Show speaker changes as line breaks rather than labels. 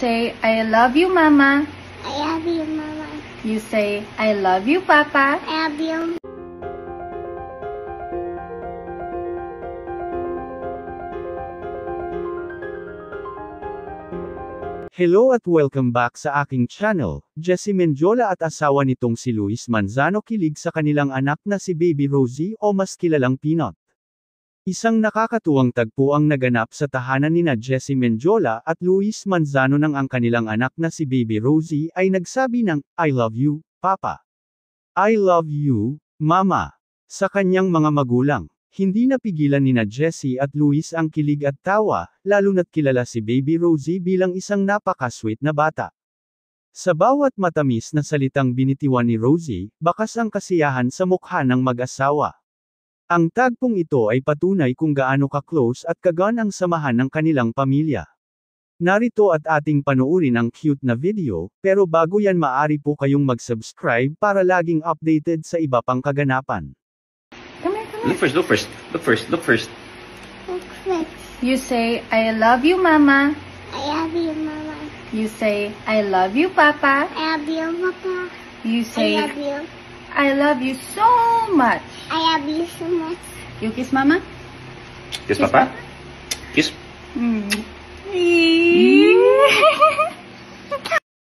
Say, I love you, Mama.
I love you, Mama.
You say, I love you, Papa.
I love you.
Hello at welcome back sa aking channel. Jessie Mendiola at asawa nitong si Luis Manzano kilig sa kanilang anak na si Baby Rosie o mas kilalang Peanut. Isang nakakatuwang tagpo ang naganap sa tahanan nina Jessie Mendiola at Luis Manzano nang ang kanilang anak na si Baby Rosie ay nagsabi ng, I love you, Papa. I love you, Mama. Sa kanyang mga magulang. Hindi napigilan nina Jessie at Luis ang kilig at tawa, lalo na't kilala si Baby Rosie bilang isang napaka-sweet na bata. Sa bawat matamis na salitang binitiwan ni Rosie, bakas ang kasiyahan sa mukha ng mag-asawa. Ang tagpong ito ay patunay kung gaano ka-close at kagaan ang samahan ng kanilang pamilya. Narito at ating panoorin ang cute na video, pero bago yan maaari po kayong mag-subscribe para laging updated sa iba pang kaganapan.
Look first, look first, look first, look first.
Look first.
You say, I love you, Mama.
I love you, Mama.
You say, I love you, Papa.
I love you, Papa.
You
I
say,
love you.
I love you so much.
I love you so much.
You kiss Mama?
Kiss Papa. Kiss.
Mm.